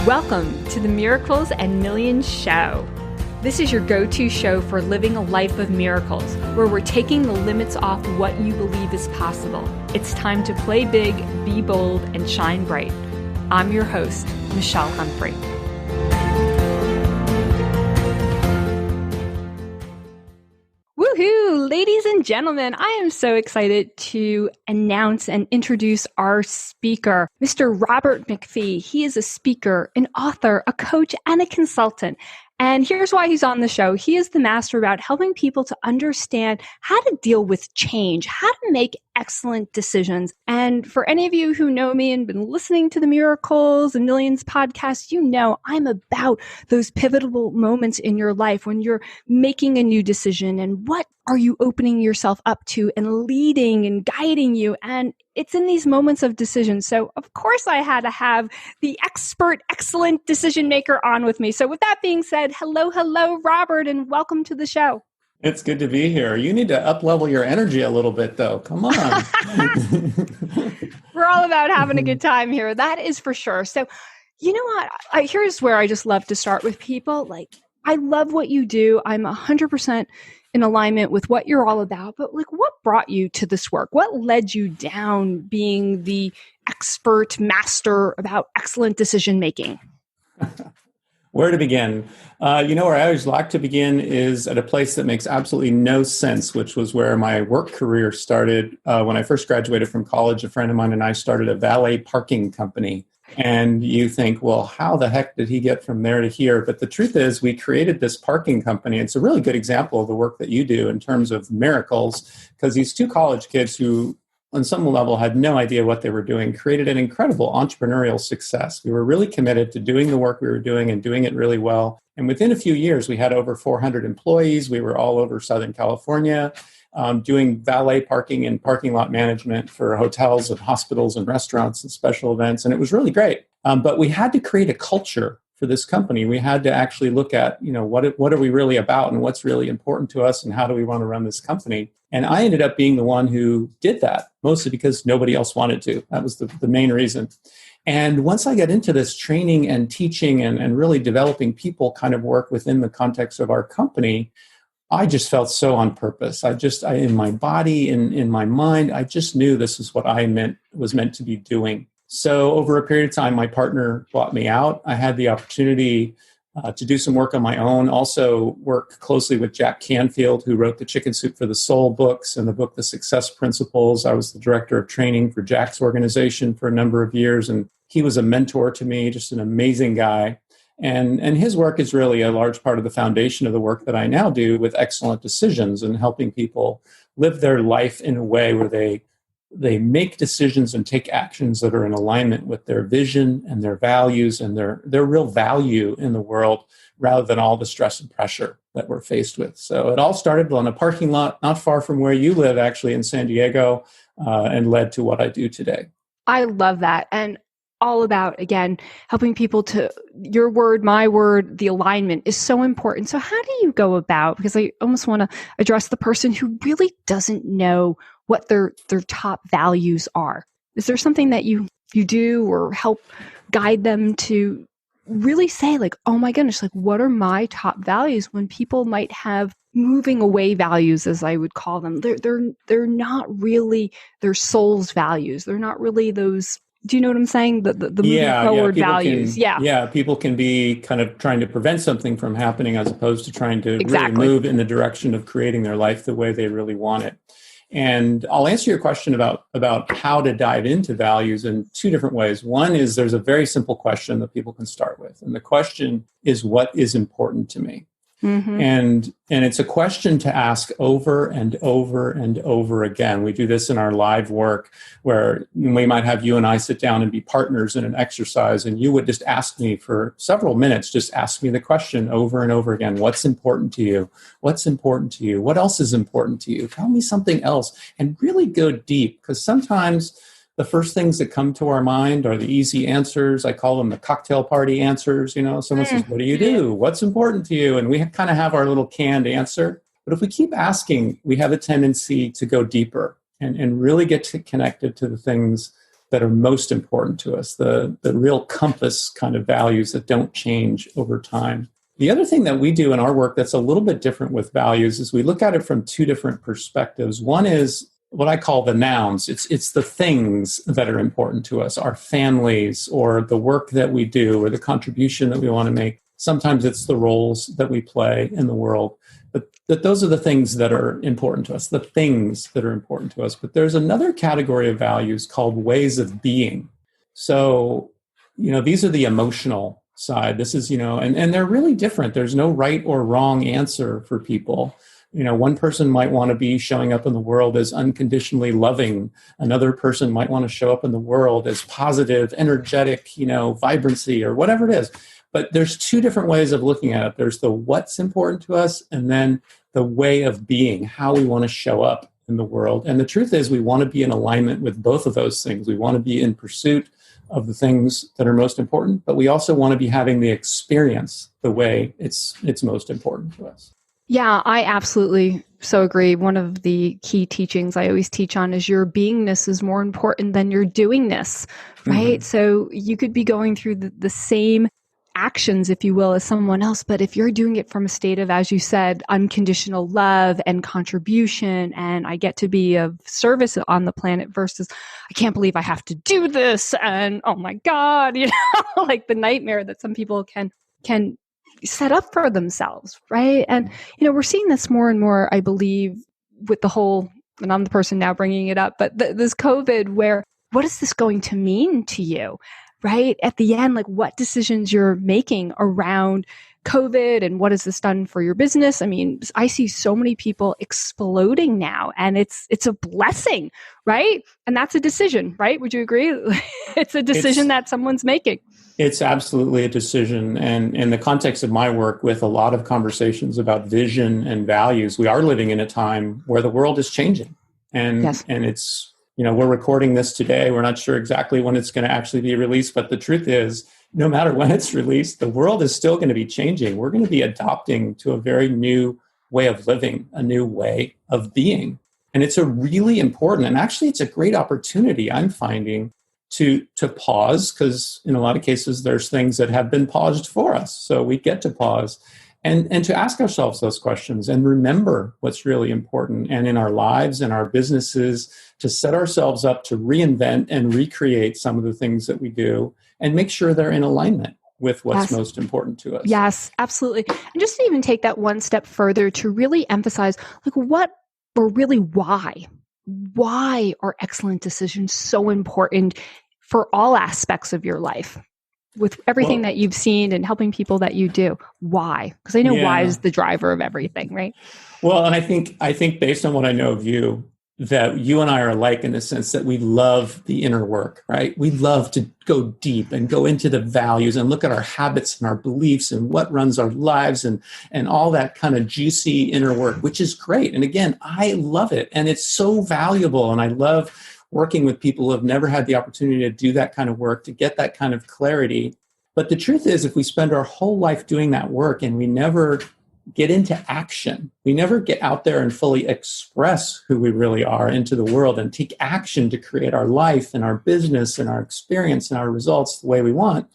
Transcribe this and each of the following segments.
Welcome to the Miracles and Millions Show. This is your go-to show for living a life of miracles, where we're taking the limits off what you believe is possible. It's time to play big, be bold, and shine bright. I'm your host, Michelle Humphrey. Woohoo! Ladies and gentlemen, I am so excited to announce and introduce our speaker, Mr. Robert Macphee. He is a speaker, an author, a coach, and a consultant. And here's why he's on the show. He is the master about helping people to understand how to deal with change, how to make excellent decisions. And for any of you who know me and been listening to the Miracles and Millions podcast, you know I'm about those pivotal moments in your life when you're making a new decision and what are you opening yourself up to and leading and guiding you. And it's in these moments of decision. So of course I had to have the expert, excellent decision maker on with me. So with that being said, hello, Robert, and welcome to the show. It's good to be here. You need to up-level your energy a little bit, though. Come on. We're all about having a good time here. That is for sure. So you know what? Here's where I just love to start with people. I love what you do. I'm 100% in alignment with what you're all about. But what brought you to this work? What led you down being the expert master about excellent decision making? Where to begin? Where I always like to begin is at a place that makes absolutely no sense, which was where my work career started. When I first graduated from college, a friend of mine and I started a valet parking company. And you think, well, how the heck did he get from there to here? But the truth is, we created this parking company. It's a really good example of the work that you do in terms of miracles, because these two college kids who, on some level, had no idea what they were doing, created an incredible entrepreneurial success. We were really committed to doing the work we were doing and doing it really well. And within a few years, we had over 400 employees. We were all over Southern California, doing valet parking and parking lot management for hotels and hospitals and restaurants and special events. And it was really great. But we had to create a culture for this company. We had to actually look at, what are we really about and what's really important to us and how do we want to run this company? And I ended up being the one who did that, mostly because nobody else wanted to. That was the main reason. And once I got into this training and teaching and really developing people kind of work within the context of our company, I just felt so on purpose. I in my body, in my mind, I just knew this is what I was meant to be doing. So over a period of time, my partner bought me out. I had the opportunity to do some work on my own, also work closely with Jack Canfield, who wrote the Chicken Soup for the Soul books and the book, The Success Principles. I was the director of training for Jack's organization for a number of years, and he was a mentor to me, just an amazing guy. And his work is really a large part of the foundation of the work that I now do with excellent decisions and helping people live their life in a way where they make decisions and take actions that are in alignment with their vision and their values and their real value in the world, rather than all the stress and pressure that we're faced with. So it all started on a parking lot not far from where you live, actually, in San Diego, and led to what I do today. I love that. And all about, again, helping people to, your word, my word, the alignment is so important. So how do you go about, because I almost want to address the person who really doesn't know what their top values are. Is there something that you do or help guide them to really say, oh my goodness, what are my top values, when people might have moving away values, as I would call them? They're not really their soul's values. They're not really those. Do you know what I'm saying? The moving forward values. People can be kind of trying to prevent something from happening as opposed to trying to really move in the direction of creating their life the way they really want it. And I'll answer your question about how to dive into values in two different ways. One is there's a very simple question that people can start with. And the question is, what is important to me? Mm-hmm. And it's a question to ask over and over and over again. We do this in our live work, where we might have you and I sit down and be partners in an exercise, and you would just ask me for several minutes, just ask me the question over and over again. What's important to you? What's important to you? What else is important to you? Tell me something else, and really go deep, because sometimes the first things that come to our mind are the easy answers. I call them the cocktail party answers. Someone says, what do you do? What's important to you? And we kind of have our little canned answer. But if we keep asking, we have a tendency to go deeper and really get connected to the things that are most important to us, the real compass kind of values that don't change over time. The other thing that we do in our work that's a little bit different with values is we look at it from two different perspectives. One is what I call the nouns. It's the things that are important to us, our families or the work that we do or the contribution that we want to make. Sometimes it's the roles that we play in the world. But those are the things that are important to us, the things that are important to us. But there's another category of values called ways of being. So, these are the emotional side. This is, and they're really different. There's no right or wrong answer for people. One person might want to be showing up in the world as unconditionally loving. Another person might want to show up in the world as positive, energetic, vibrancy or whatever it is. But there's two different ways of looking at it. There's the what's important to us, and then the way of being, how we want to show up in the world. And the truth is we want to be in alignment with both of those things. We want to be in pursuit of the things that are most important, but we also want to be having the experience the way it's most important to us. Yeah, I absolutely so agree. One of the key teachings I always teach on is your beingness is more important than your doingness, right? Mm-hmm. So you could be going through the same actions, if you will, as someone else. But if you're doing it from a state of, as you said, unconditional love and contribution, and I get to be of service on the planet versus, I can't believe I have to do this. And oh my God, like the nightmare that some people can set up for themselves. Right. And, we're seeing this more and more, I believe, with the whole, and I'm the person now bringing it up, but this COVID where, what is this going to mean to you? Right? At the end, like what decisions you're making around COVID and what has this done for your business? I mean, I see so many people exploding now and it's a blessing, right? And that's a decision, right? Would you agree? It's a decision that someone's making. It's absolutely a decision. And in the context of my work with a lot of conversations about vision and values, we are living in a time where the world is changing. And, yes. And it's, we're recording this today. We're not sure exactly when it's going to actually be released. But the truth is, no matter when it's released, the world is still going to be changing. We're going to be adopting to a very new way of living, a new way of being. And it's a really important, and actually it's a great opportunity, I'm finding, to pause, because in a lot of cases, there's things that have been paused for us. So we get to pause and to ask ourselves those questions and remember what's really important. And in our lives and our businesses, to set ourselves up to reinvent and recreate some of the things that we do and make sure they're in alignment with what's most important to us. Yes, absolutely. And just to even take that one step further to really emphasize, like what or really why are excellent decisions so important for all aspects of your life? With everything that you've seen and helping people that you do, why? Because I know why is the driver of everything, right? Well, and I think based on what I know of you, that you and I are alike in the sense that we love the inner work, right? We love to go deep and go into the values and look at our habits and our beliefs and what runs our lives and all that kind of juicy inner work, which is great. And again, I love it. And it's so valuable. And I love working with people who have never had the opportunity to do that kind of work, to get that kind of clarity. But the truth is, if we spend our whole life doing that work and we never get into action, we never get out there and fully express who we really are into the world and take action to create our life and our business and our experience and our results the way we want,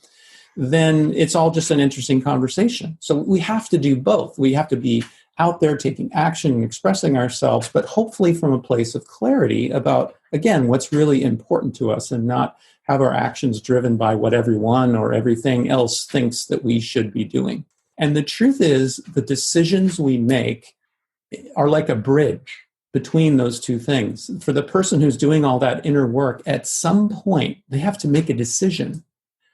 then it's all just an interesting conversation. So we have to do both. We have to be out there taking action and expressing ourselves, but hopefully from a place of clarity about, again, what's really important to us and not have our actions driven by what everyone or everything else thinks that we should be doing. And the truth is, the decisions we make are like a bridge between those two things. For the person who's doing all that inner work, at some point, they have to make a decision.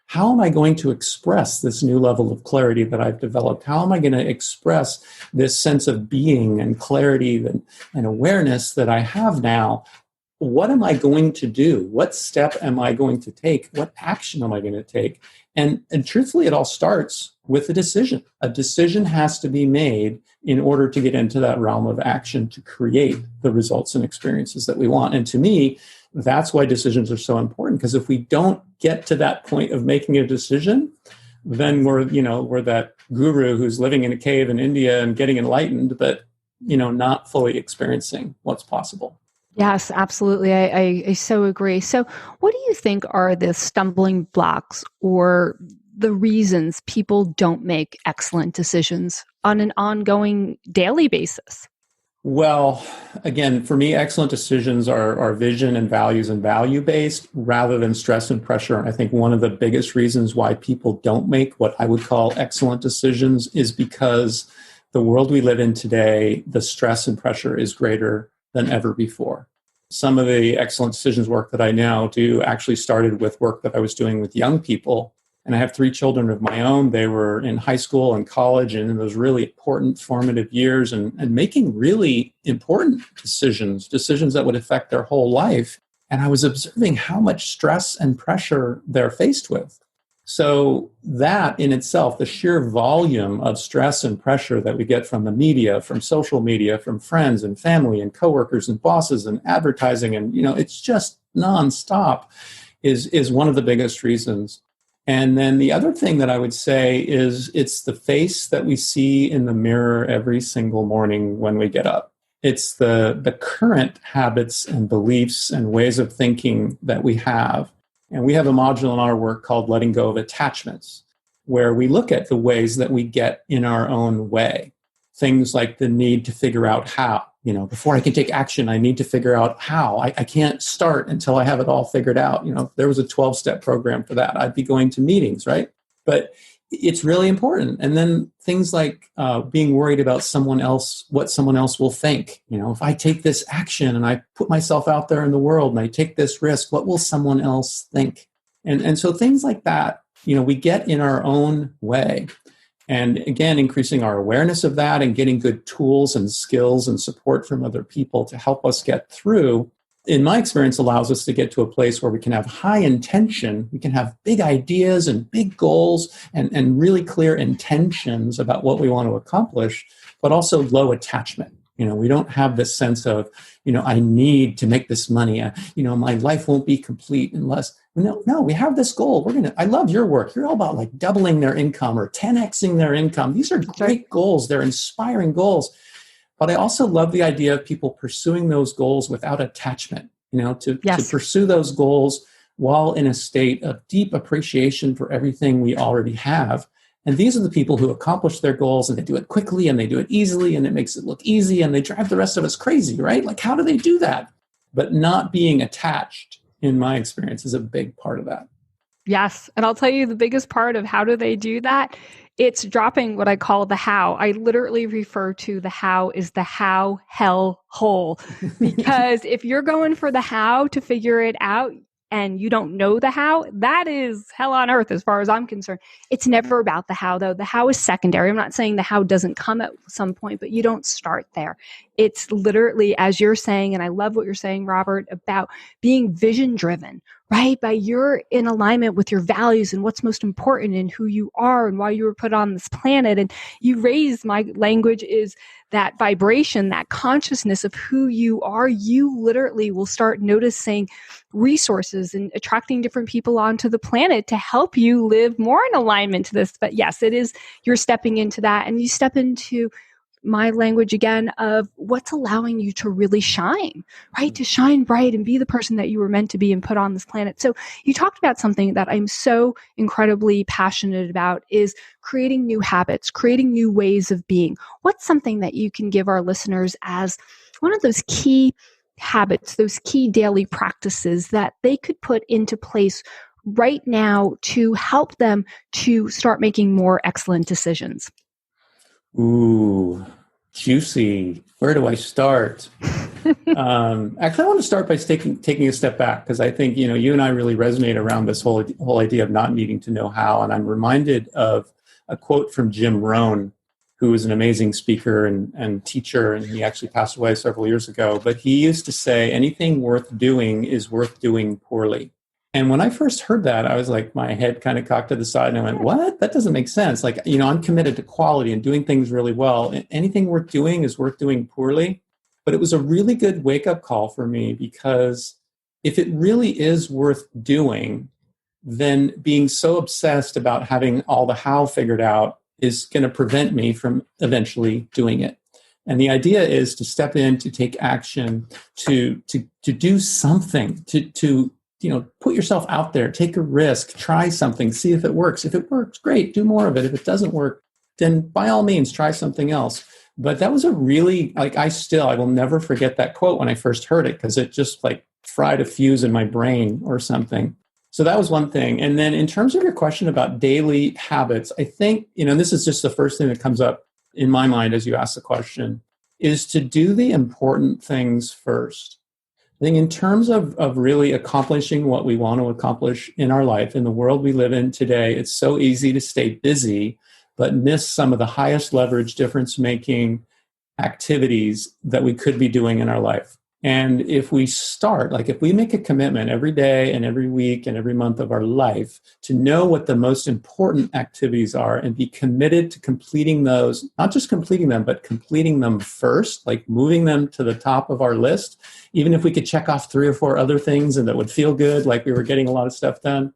How am I going to express this new level of clarity that I've developed? How am I going to express this sense of being and clarity and awareness that I have now? What am I going to do? What step am I going to take? What action am I going to take? And truthfully, it all starts with a decision. A decision has to be made in order to get into that realm of action to create the results and experiences that we want. And to me, that's why decisions are so important, because if we don't get to that point of making a decision, then we're that guru who's living in a cave in India and getting enlightened, but, not fully experiencing what's possible. Yes, absolutely. I so agree. So, what do you think are the stumbling blocks or the reasons people don't make excellent decisions on an ongoing daily basis? Well, again, for me, excellent decisions are vision and values and value based rather than stress and pressure. I think one of the biggest reasons why people don't make what I would call excellent decisions is because the world we live in today, the stress and pressure is greater than ever before. Some of the excellent decisions work that I now do actually started with work that I was doing with young people. And I have three children of my own. They were in high school and college and in those really important formative years and making really important decisions that would affect their whole life. And I was observing how much stress and pressure they're faced with. So that in itself, the sheer volume of stress and pressure that we get from the media, from social media, from friends and family and coworkers and bosses and advertising, and it's just nonstop, is one of the biggest reasons. And then the other thing that I would say is it's the face that we see in the mirror every single morning when we get up. It's the current habits and beliefs and ways of thinking that we have. And we have a module in our work called Letting Go of Attachments, where we look at the ways that we get in our own way. Things like the need to figure out how. Before I can take action, I need to figure out how. I can't start until I have it all figured out. If there was a 12-step program for that, I'd be going to meetings, right? But it's really important. And then things like being worried about someone else, what someone else will think. If I take this action and I put myself out there in the world and I take this risk, what will someone else think? And so things like that, we get in our own way. And again, increasing our awareness of that and getting good tools and skills and support from other people to help us get through, in my experience, allows us to get to a place where we can have high intention, we can have big ideas and big goals and really clear intentions about what we want to accomplish, but also low attachment. We don't have this sense of, I need to make this money. My life won't be complete unless, no, we have this goal. I love your work. You're all about like doubling their income or 10xing their income. These are great goals. They're inspiring goals. But I also love the idea of people pursuing those goals without attachment, to pursue those goals while in a state of deep appreciation for everything we already have. And these are the people who accomplish their goals and they do it quickly and they do it easily and it makes it look easy and they drive the rest of us crazy, right? Like, how do they do that? But not being attached, in my experience, is a big part of that. Yes. And I'll tell you the biggest part of how do they do that? It's dropping what I call the how. I literally refer to the how as the how hell hole. Because if you're going for the how to figure it out and you don't know the how, that is hell on earth as far as I'm concerned. It's never about the how, though. The how is secondary. I'm not saying the how doesn't come at some point, but you don't start there. It's literally, as you're saying, and I love what you're saying, Robert, about being vision driven, right? By you're in alignment with your values and what's most important and who you are and why you were put on this planet. And you raised, my language is that vibration, that consciousness of who you are. You literally will start noticing resources and attracting different people onto the planet to help you live more in alignment to this. But yes, it is, you're stepping into that, and you step into my language again of what's allowing you to really shine, right? To shine bright and be the person that you were meant to be and put on this planet. So you talked about something that I'm so incredibly passionate about is creating new habits, creating new ways of being. What's something that you can give our listeners as one of those key habits, those key daily practices that they could put into place right now to help them to start making more excellent decisions? Ooh, juicy. Where do I start? Actually, I want to start by taking a step back, because I think, you and I really resonate around this whole idea of not needing to know how. And I'm reminded of a quote from Jim Rohn, who was an amazing speaker and teacher, and he actually passed away several years ago. But he used to say, anything worth doing is worth doing poorly. And when I first heard that, I was like, my head kind of cocked to the side and I went, what? That doesn't make sense. Like, I'm committed to quality and doing things really well. Anything worth doing is worth doing poorly. But it was a really good wake-up call for me, because if it really is worth doing, then being so obsessed about having all the how figured out is going to prevent me from eventually doing it. And the idea is to step in, to take action, to do something, to put yourself out there, take a risk, try something, see if it works. If it works, great, do more of it. If it doesn't work, then by all means, try something else. But that was a really, I will never forget that quote when I first heard it, because it just fried a fuse in my brain or something. So that was one thing. And then in terms of your question about daily habits, I think, this is just the first thing that comes up in my mind as you ask the question, is to do the important things first. I think in terms of really accomplishing what we want to accomplish in our life, in the world we live in today, it's so easy to stay busy, but miss some of the highest leverage difference-making activities that we could be doing in our life. And if we start, if we make a commitment every day and every week and every month of our life to know what the most important activities are and be committed to completing those, not just completing them, but completing them first, moving them to the top of our list, even if we could check off 3 or 4 other things and that would feel good, like we were getting a lot of stuff done.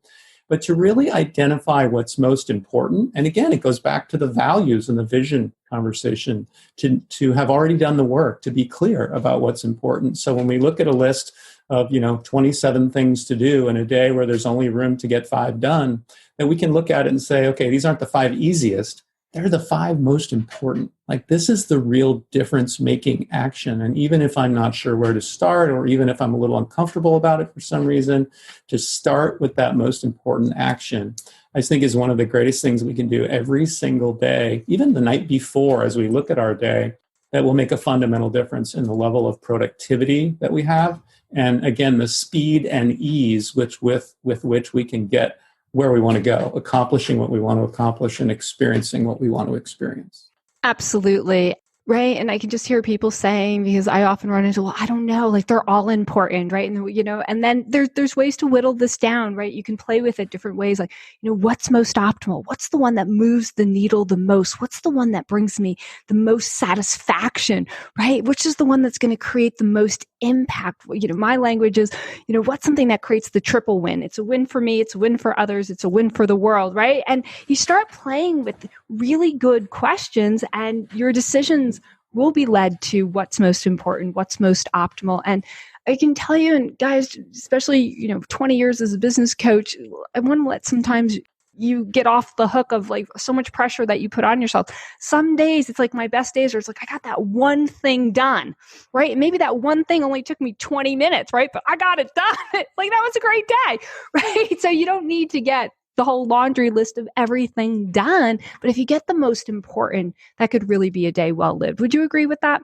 But to really identify what's most important. And again, it goes back to the values and the vision conversation, to have already done the work, to be clear about what's important. So when we look at a list of 27 things to do in a day where there's only room to get 5 done, then we can look at it and say, okay, these aren't the 5 easiest. They're the 5 most important. This is the real difference-making action. And even if I'm not sure where to start, or even if I'm a little uncomfortable about it for some reason, to start with that most important action, I just think is one of the greatest things we can do every single day, even the night before, as we look at our day, that will make a fundamental difference in the level of productivity that we have. And again, the speed and ease with which we can get where we want to go, accomplishing what we want to accomplish and experiencing what we want to experience. Absolutely. Right. And I can just hear people saying, because I often run into, well, I don't know, they're all important, right? And, and then there's ways to whittle this down, right? You can play with it different ways. What's most optimal? What's the one that moves the needle the most? What's the one that brings me the most satisfaction, right? Which is the one that's going to create the most impact? My language is, what's something that creates the triple win? It's a win for me. It's a win for others. It's a win for the world, right? And you start playing with really good questions, and your decisions will be led to what's most important, what's most optimal. And I can tell you, and guys, especially, 20 years as a business coach, I want to let sometimes you get off the hook of so much pressure that you put on yourself. Some days it's my best days, or it's I got that one thing done, right? And maybe that one thing only took me 20 minutes, right? But I got it done. That was a great day, right? So you don't need to get the whole laundry list of everything done. But if you get the most important, that could really be a day well lived. Would you agree with that?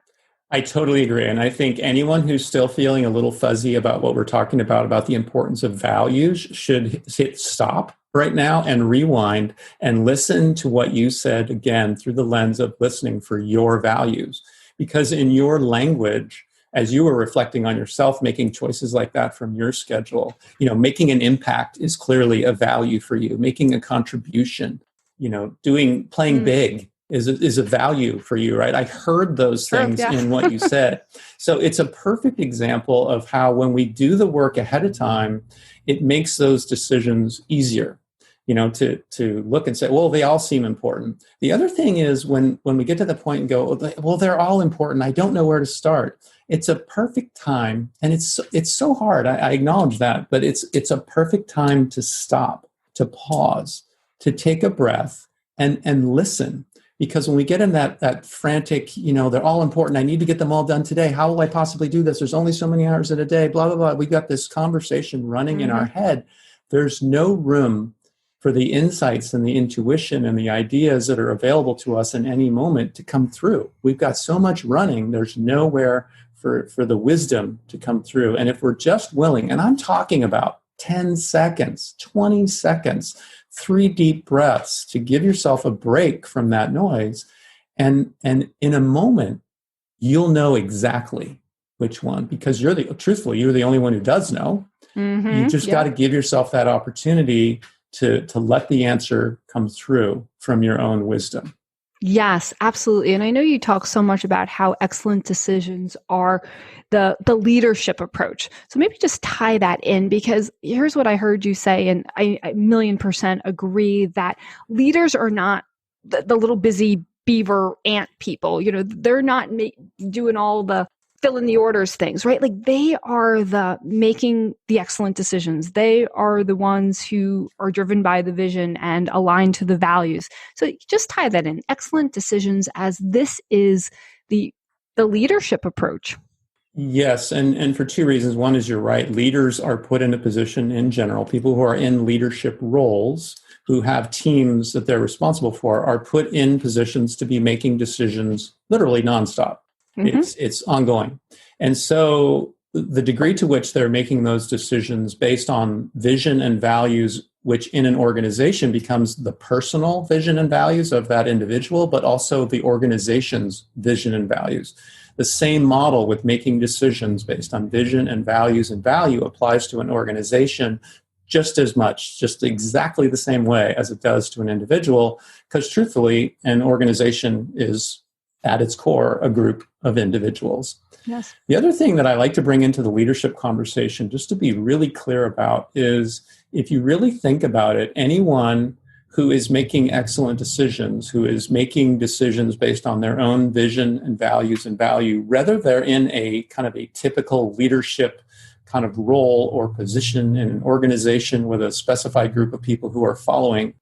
I totally agree. And I think anyone who's still feeling a little fuzzy about what we're talking about the importance of values, should hit stop right now and rewind and listen to what you said again through the lens of listening for your values. Because in your language, as you were reflecting on yourself, making choices like that from your schedule, making an impact is clearly a value for you. Making a contribution, playing big is a value for you, right? I heard those things in what you said. So it's a perfect example of how when we do the work ahead of time, it makes those decisions easier. To look and say, well, they all seem important. The other thing is when we get to the point and go, well, they're all important, I don't know where to start. It's a perfect time, and it's so hard. I acknowledge that, but it's a perfect time to stop, to pause, to take a breath and listen. Because when we get in that frantic, they're all important, I need to get them all done today. How will I possibly do this? There's only so many hours in a day, blah, blah, blah. We got this conversation running in our head. There's no room for the insights and the intuition and the ideas that are available to us in any moment to come through. We've got so much running, there's nowhere for the wisdom to come through. And if we're just willing, and I'm talking about 10 seconds, 20 seconds, 3 deep breaths to give yourself a break from that noise. And in a moment, you'll know exactly which one, because you're the only one who does know. You just got to give yourself that opportunity to let the answer come through from your own wisdom. Yes, absolutely. And I know you talk so much about how excellent decisions are the leadership approach. So maybe just tie that in, because here's what I heard you say, and I 1,000,000% agree that leaders are not the little busy beaver ant people. They're not doing all the fill in the orders things, right? Like they are the making the excellent decisions. They are the ones who are driven by the vision and aligned to the values. So just tie that in. Excellent decisions, as this is the leadership approach. Yes, and for two reasons. One is you're right. Leaders are put in a position in general. People who are in leadership roles, who have teams that they're responsible for, are put in positions to be making decisions literally nonstop. Mm-hmm. It's ongoing. And so the degree to which they're making those decisions based on vision and values, which in an organization becomes the personal vision and values of that individual, but also the organization's vision and values. The same model with making decisions based on vision and values and value applies to an organization just as much, just exactly the same way as it does to an individual, because truthfully, an organization is at its core a group of individuals. Yes. The other thing that I like to bring into the leadership conversation, just to be really clear about, is if you really think about it, anyone who is making excellent decisions, who is making decisions based on their own vision and values and value, whether they're in a kind of a typical leadership kind of role or position in an organization with a specified group of people who are following,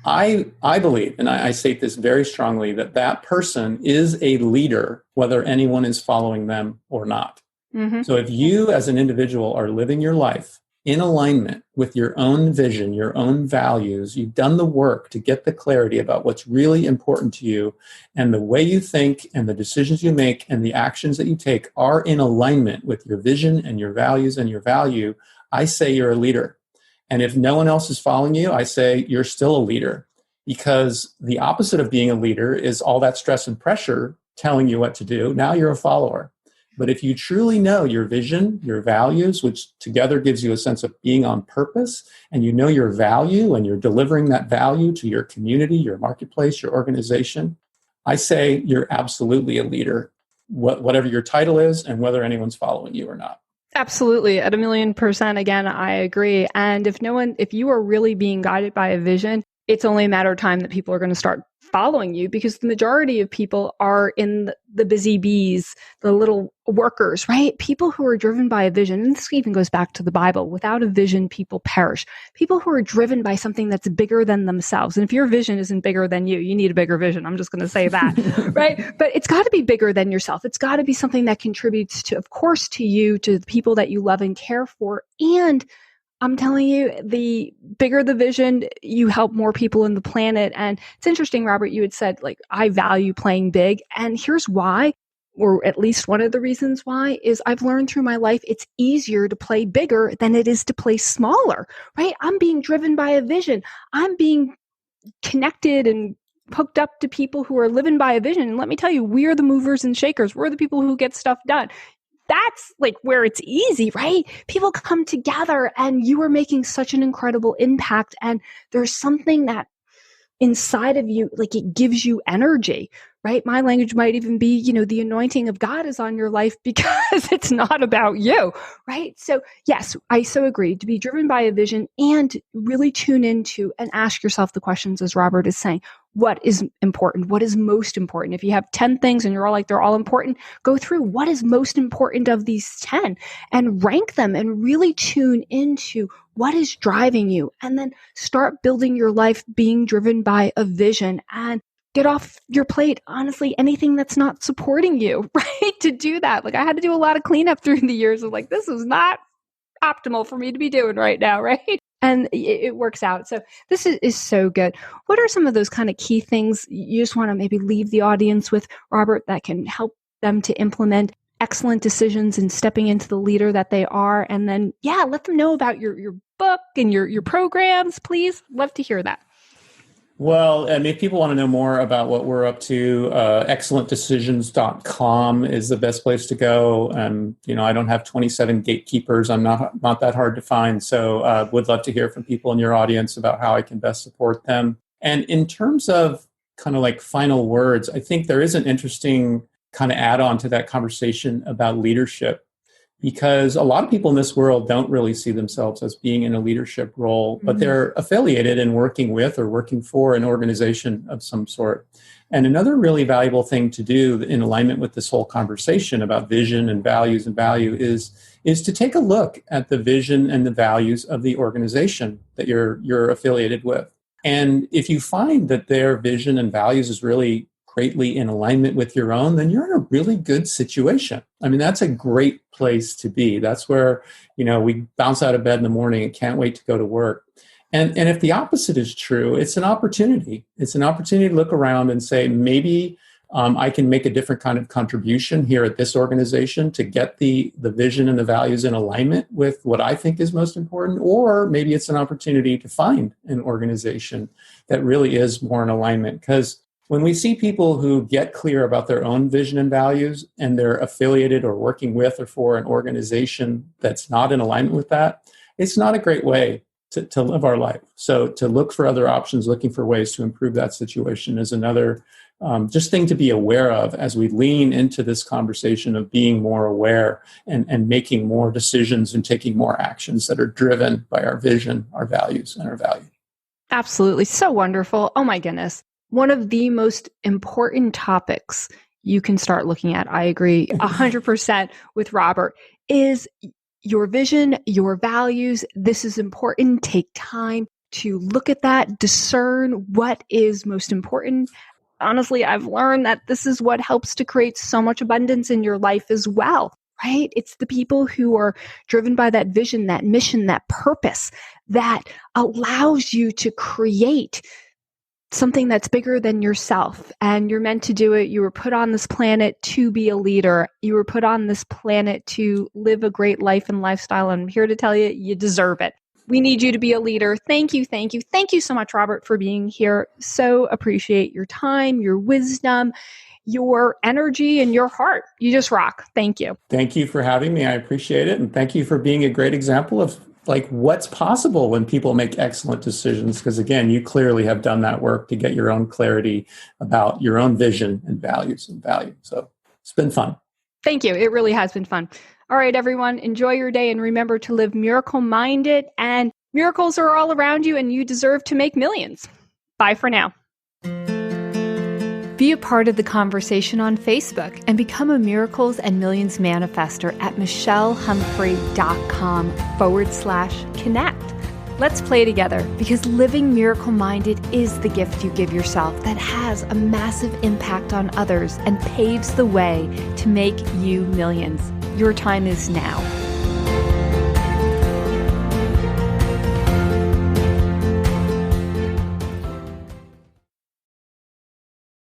I believe, and I state this very strongly, that person is a leader, whether anyone is following them or not. Mm-hmm. So if you as an individual are living your life in alignment with your own vision, your own values, you've done the work to get the clarity about what's really important to you, and the way you think and the decisions you make and the actions that you take are in alignment with your vision and your values and your value, I say you're a leader. And if no one else is following you, I say you're still a leader, because the opposite of being a leader is all that stress and pressure telling you what to do. Now you're a follower. But if you truly know your vision, your values, which together gives you a sense of being on purpose, and you know your value and you're delivering that value to your community, your marketplace, your organization, I say you're absolutely a leader, whatever your title is and whether anyone's following you or not. Absolutely. At 1,000,000%. Again, I agree. And if you are really being guided by a vision, it's only a matter of time that people are going to start following you, because the majority of people are in the busy bees, the little workers, right? People who are driven by a vision. And this even goes back to the Bible. Without a vision, people perish. People who are driven by something that's bigger than themselves. And if your vision isn't bigger than you, you need a bigger vision. I'm just going to say that, right? But it's got to be bigger than yourself. It's got to be something that contributes to, of course, to you, to the people that you love and care for. And I'm telling you, the bigger the vision, you help more people in the planet. And it's interesting, Robert, you had said, like, I value playing big. And here's why, or at least one of the reasons why, is I've learned through my life, it's easier to play bigger than it is to play smaller, right? I'm being driven by a vision. I'm being connected and hooked up to people who are living by a vision. And let me tell you, we are the movers and shakers. We're the people who get stuff done. That's like where it's easy, right? People come together and you are making such an incredible impact. And there's something that inside of you, like, it gives you energy, right? My language might even be, the anointing of God is on your life because it's not about you, right? So yes, I so agree, to be driven by a vision and really tune into and ask yourself the questions, as Robert is saying. What is important? What is most important? If you have 10 things and you're all like, they're all important, go through what is most important of these 10 and rank them and really tune into what is driving you. And then start building your life being driven by a vision, and get off your plate, honestly, anything that's not supporting you, right? To do that. Like, I had to do a lot of cleanup through the years of like, this is not optimal for me to be doing right now, right? And it works out. So this is so good. What are some of those kind of key things you just want to maybe leave the audience with, Robert, that can help them to implement excellent decisions and stepping into the leader that they are? And then, let them know about your book and your programs, please. Love to hear that. Well, and if people want to know more about what we're up to, excellentdecisions.com is the best place to go. I don't have 27 gatekeepers. I'm not that hard to find. So would love to hear from people in your audience about how I can best support them. And in terms of kind of like final words, I think there is an interesting kind of add-on to that conversation about leadership. because a lot of people in this world don't really see themselves as being in a leadership role, but they're affiliated and working with or working for an organization of some sort. And another really valuable thing to do in alignment with this whole conversation about vision and values and value is to take a look at the vision and the values of the organization that you're affiliated with. And if you find that their vision and values is really greatly in alignment with your own, then you're in a really good situation. I mean, that's a great place to be. That's where, we bounce out of bed in the morning and can't wait to go to work. And if the opposite is true, it's an opportunity. It's an opportunity to look around and say, maybe I can make a different kind of contribution here at this organization to get the vision and the values in alignment with what I think is most important. Or maybe it's an opportunity to find an organization that really is more in alignment. Because when we see people who get clear about their own vision and values and they're affiliated or working with or for an organization that's not in alignment with that, it's not a great way to live our life. So to look for other options, looking for ways to improve that situation is another just thing to be aware of as we lean into this conversation of being more aware and making more decisions and taking more actions that are driven by our vision, our values, and our value. Absolutely. So wonderful. Oh my goodness. One of the most important topics you can start looking at, I agree 100% with Robert, is your vision, your values. This is important. Take time to look at that, discern what is most important. Honestly, I've learned that this is what helps to create so much abundance in your life as well, right? It's the people who are driven by that vision, that mission, that purpose that allows you to create something that's bigger than yourself. And you're meant to do it. You were put on this planet to be a leader. You were put on this planet to live a great life and lifestyle. And I'm here to tell you, you deserve it. We need you to be a leader. Thank you. Thank you. Thank you so much, Robert, for being here. So appreciate your time, your wisdom, your energy, and your heart. You just rock. Thank you. Thank you for having me. I appreciate it. And thank you for being a great example of what's possible when people make excellent decisions. Because again, you clearly have done that work to get your own clarity about your own vision and values and value. So it's been fun. Thank you. It really has been fun. All right, everyone, enjoy your day and remember to live miracle-minded, and miracles are all around you and you deserve to make millions. Bye for now. Be a part of the conversation on Facebook and become a Miracles and Millions manifester at michellehumphrey.com/connect. Let's play together, because living miracle-minded is the gift you give yourself that has a massive impact on others and paves the way to make you millions. Your time is now.